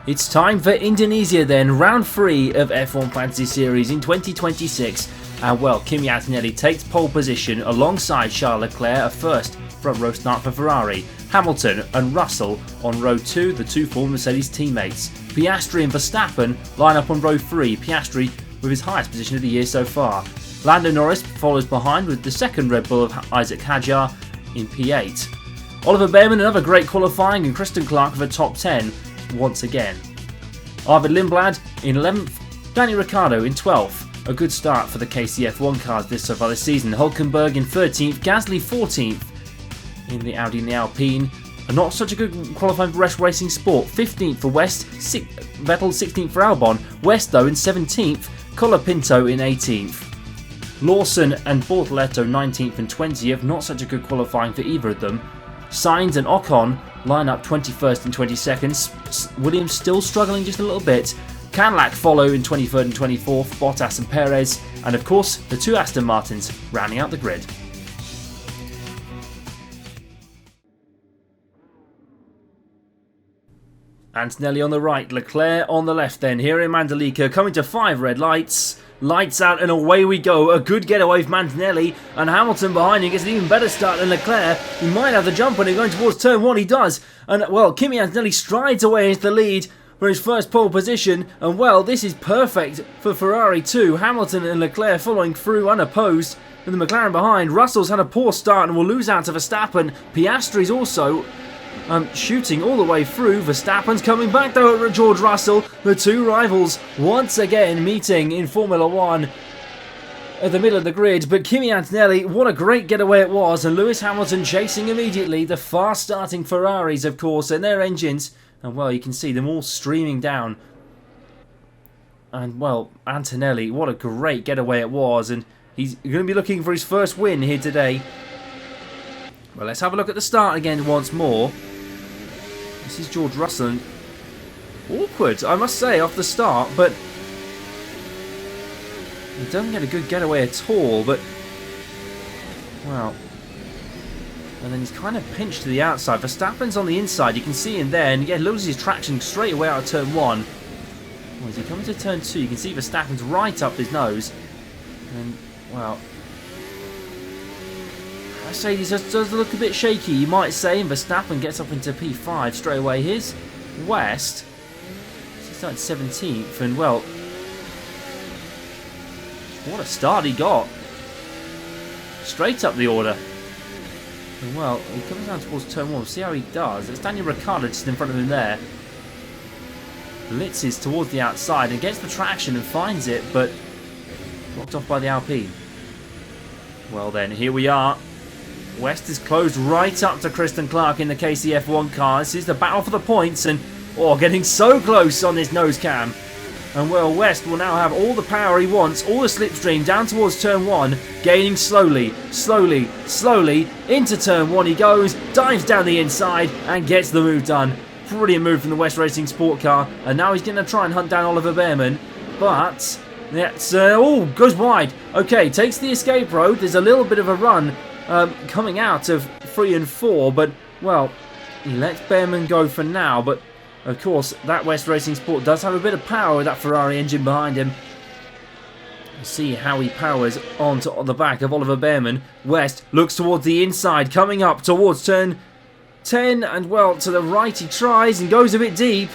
It's time for Indonesia then, round 3 of F1 Fantasy Series in 2026. And well, Kimi Antonelli takes pole position alongside Charles Leclerc, a first front row start for Ferrari. Hamilton and Russell on row 2, the two former Mercedes teammates. Piastri and Verstappen line up on row 3, Piastri with his highest position of the year so far. Lando Norris follows behind with the second Red Bull of Isaac Hadjar in P8. Oliver Bearman, another great qualifying, and Kristen Clark with a top 10 once again. Arvid Lindblad in 11th, Danny Ricciardo in 12th. A good start for the KCF1 cars so far this season. Hulkenberg in 13th, Gasly 14th in the Audi and the Alpine. Not such a good qualifying for West Racing Sport. 15th for West, Vettel 16th for Albon. West though in 17th, Colapinto in 18th. Lawson and Bortoletto 19th and 20th. Not such a good qualifying for either of them. Sainz and Ocon line up 21st and 22nd. Williams still struggling just a little bit. Cadillac follow in 23rd and 24th, Bottas and Perez, and of course the two Aston Martins rounding out the grid. Antonelli on the right, Leclerc on the left then, here in Mandalika, coming to 5 red lights. Lights out and away we go. A good getaway from Antonelli, and Hamilton behind him gets an even better start than Leclerc. He might have the jump on him going towards turn 1, he does. And well, Kimi Antonelli strides away into the lead for his first pole position, and well, this is perfect for Ferrari too. Hamilton and Leclerc following through unopposed, with the McLaren behind. Russell's had a poor start and will lose out to Verstappen. Piastri's also shooting all the way through. Verstappen's coming back though at George Russell. The two rivals once again meeting in Formula 1 at the middle of the grid, but Kimi Antonelli, what a great getaway it was, and Lewis Hamilton chasing immediately. The fast starting Ferraris of course and their engines, and well, you can see them all streaming down. And well, Antonelli, what a great getaway it was, and he's going to be looking for his first win here today. Well, let's have a look at the start again once more. This is George Russell. Awkward, I must say, off the start, but he doesn't get a good getaway at all, but well. And then he's kind of pinched to the outside. Verstappen's on the inside, you can see him there, and he loses his traction straight away out of turn 1. Well, as he comes to turn 2, you can see Verstappen's right up his nose. And, well, Mercedes does look a bit shaky, you might say, and Verstappen gets up into P5 straight away. Here's West. He started 17th, and well, what a start he got. Straight up the order. And well, he comes down towards turn 1. We'll see how he does. It's Daniel Ricciardo just in front of him there. Blitzes towards the outside and gets the traction and finds it, but blocked off by the Alpine. Well then, here we are. West is closed right up to Kristen Clark in the KCF1 car. This is the battle for the points, and getting so close on this nose cam. And well, West will now have all the power he wants, all the slipstream down towards turn 1, gaining slowly into turn 1 he goes, dives down the inside and gets the move done. Brilliant move from the West Racing Sport car, and now he's going to try and hunt down Oliver Bearman, but that's goes wide. Okay, takes the escape road. There's a little bit of a run coming out of 3 and 4, but well, he lets Bearman go for now, but of course, that West Racing Sport does have a bit of power with that Ferrari engine behind him. We'll see how he powers onto the back of Oliver Bearman. West looks towards the inside, coming up towards turn 10, and well, to the right he tries and goes a bit deep.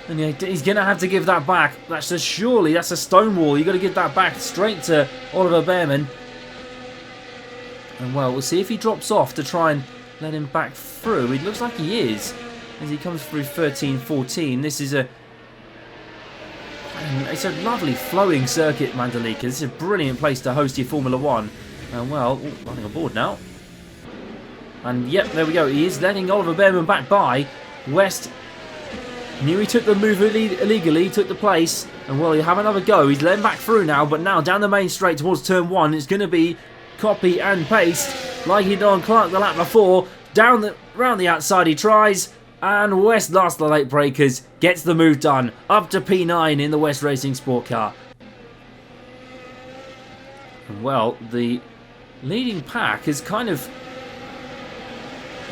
And he's going to have to give that back. That's a stone wall. You've got to give that back straight to Oliver Bearman. And well, we'll see if he drops off to try and let him back through. It looks like he is, as he comes through 13-14. This is it's a lovely flowing circuit, Mandalika. This is a brilliant place to host your Formula 1. And well, running aboard now. And yep, there we go. He is letting Oliver Bearman back by. West knew he took the move illegally, took the place. And well, he'll have another go. He's letting back through now, but now down the main straight towards turn 1. It's going to be copy and paste like he did on Clark the lap before. Round the outside he tries, and West lasts the late breakers, gets the move done up to P9 in the West Racing Sport car. And well, the leading pack is kind of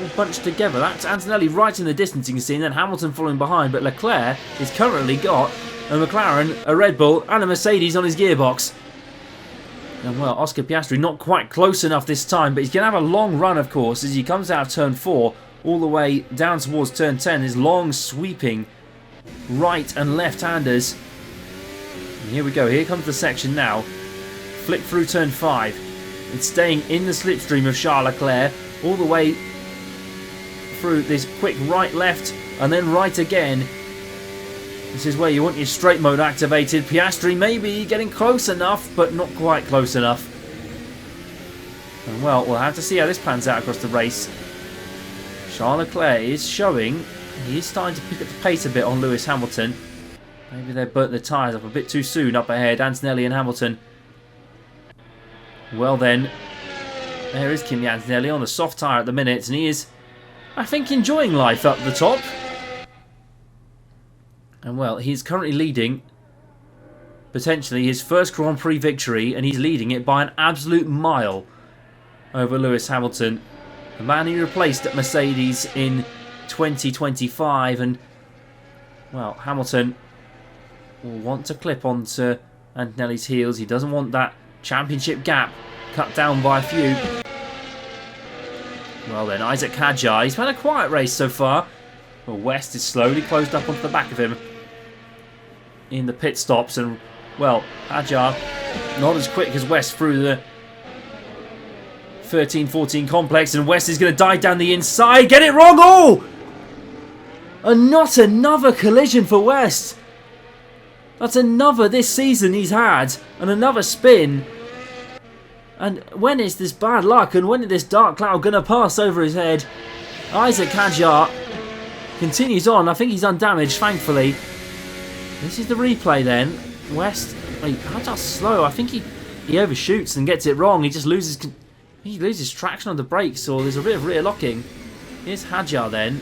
all bunched together. That's Antonelli right in the distance, you can see, and then Hamilton following behind. But Leclerc has currently got a McLaren, a Red Bull and a Mercedes on his gearbox. And well, Oscar Piastri not quite close enough this time, but he's going to have a long run, of course, as he comes out of turn 4 all the way down towards turn 10. His long sweeping right and left-handers. And here we go. Here comes the section now. Flick through turn 5. It's staying in the slipstream of Charles Leclerc all the way through this quick right-left and then right again. This is where you want your straight mode activated. Piastri maybe getting close enough, but not quite close enough. And well, we'll have to see how this pans out across the race. Charles Leclerc is showing he is starting to pick up the pace a bit on Lewis Hamilton. Maybe they burnt the tyres up a bit too soon up ahead, Antonelli and Hamilton. Well then, there is Kimi Antonelli on the soft tyre at the minute, and he is, I think, enjoying life up the top. And well, he's currently leading potentially his first Grand Prix victory, and he's leading it by an absolute mile over Lewis Hamilton, the man he replaced at Mercedes in 2025. And well, Hamilton will want to clip onto Antonelli's heels. He doesn't want that championship gap cut down by a few. Well then, Isaac Hadjar, he's had a quiet race so far. Well, West is slowly closed up onto the back of him in the pit stops, and well, Hadjar not as quick as West through the 13-14 complex, and West is going to dive down the inside. Get it wrong! Oh! And not another collision for West. That's another this season he's had, and another spin. And when is this bad luck, and when is this dark cloud going to pass over his head? Isaac Hadjar continues on. I think he's undamaged, thankfully. This is the replay then. West, Hadjar's slow. I think he overshoots and gets it wrong. He just loses traction on the brakes, or there's a bit of rear locking. Here's Hadjar then.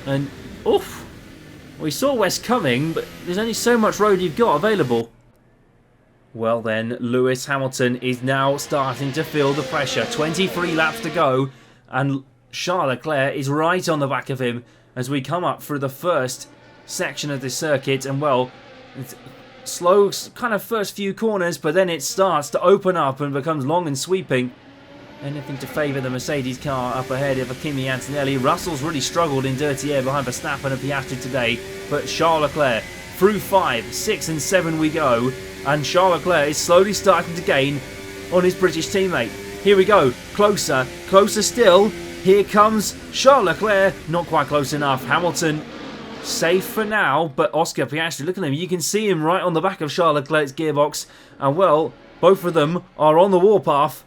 And, oof. We saw West coming, but there's only so much road you've got available. Well then, Lewis Hamilton is now starting to feel the pressure. 23 laps to go, and Charles Leclerc is right on the back of him as we come up through the first section of this circuit. And well, it's slow kind of first few corners, but then it starts to open up and becomes long and sweeping. Anything to favour the Mercedes car up ahead of Kimi Antonelli. Russell's really struggled in dirty air behind Verstappen and Piastri today, but Charles Leclerc through 5, 6 and 7 we go, and Charles Leclerc is slowly starting to gain on his British teammate. Here we go, closer, closer still. Here comes Charles Leclerc, not quite close enough. Hamilton safe for now, but Oscar Piastri, look at him, you can see him right on the back of Charles Leclerc's gearbox, and well, both of them are on the warpath.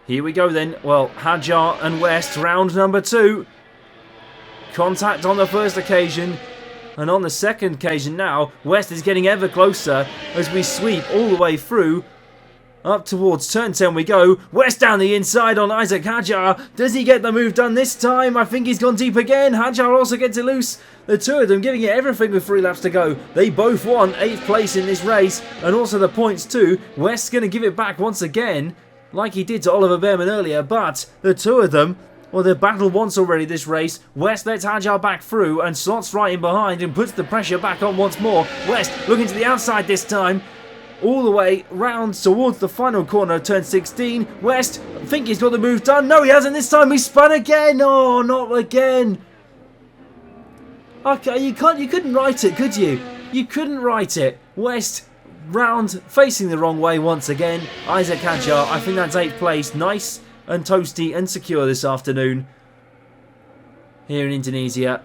Here we go then. Well, Hadjar and West, round number 2. Contact on the first occasion, and on the second occasion now, West is getting ever closer as we sweep all the way through. Up towards turn 10 we go. West down the inside on Isaac Hadjar. Does he get the move done this time? I think he's gone deep again. Hadjar also gets it loose. The two of them giving it everything with 3 laps to go. They both won 8th place in this race, and also the points too. West's going to give it back once again, like he did to Oliver Behrman earlier, but the two of them, well, they've battled once already this race. West lets Hadjar back through and slots right in behind and puts the pressure back on once more. West looking to the outside this time, all the way round towards the final corner of turn 16. West, I think he's got the move done. No, he hasn't this time. He spun again. Oh, not again. Okay, you couldn't write it, could you? You couldn't write it. West round, facing the wrong way once again. Isaac Hadjar, I think that's 8th place. Nice and toasty and secure this afternoon here in Indonesia.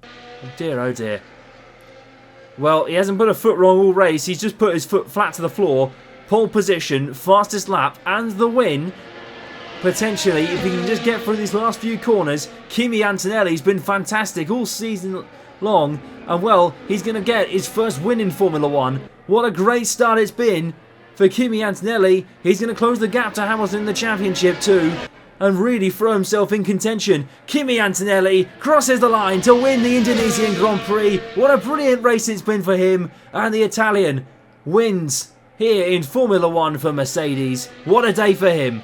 Oh dear, oh dear. Well, he hasn't put a foot wrong all race. He's just put his foot flat to the floor. Pole position, fastest lap, and the win. Potentially, if he can just get through these last few corners. Kimi Antonelli's been fantastic all season long. And well, he's going to get his first win in Formula 1. What a great start it's been for Kimi Antonelli. He's going to close the gap to Hamilton in the championship too, and really throw himself in contention. Kimi Antonelli crosses the line to win the Indonesian Grand Prix. What a brilliant race it's been for him. And the Italian wins here in Formula 1 for Mercedes. What a day for him.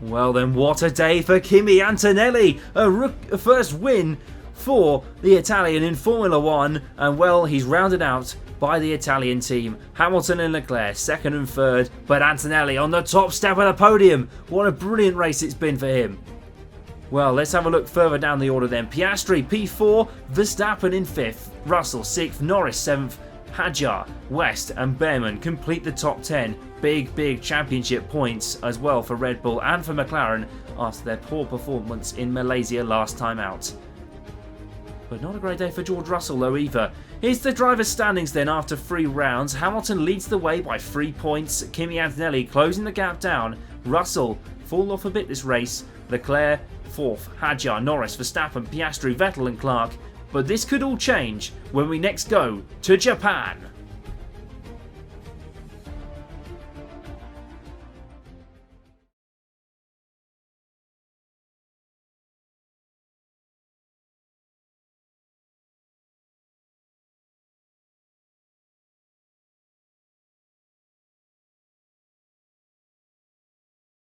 Well then, what a day for Kimi Antonelli, a first win for the Italian in Formula 1, and well, he's rounded out by the Italian team. Hamilton and Leclerc second and third, but Antonelli on the top step of the podium. What a brilliant race it's been for him. Well, let's have a look further down the order then. Piastri P4, Verstappen in 5th, Russell 6th, Norris 7th, Hadjar, West and Behrman complete the top 10. Big championship points as well for Red Bull and for McLaren after their poor performance in Malaysia last time out. But not a great day for George Russell though either. Here's the driver's standings then after 3 rounds. Hamilton leads the way by 3 points. Kimi Antonelli closing the gap down. Russell fallen off a bit this race. Leclerc 4th, Hadjar, Norris, Verstappen, Piastri, Vettel and Clark. But this could all change when we next go to Japan.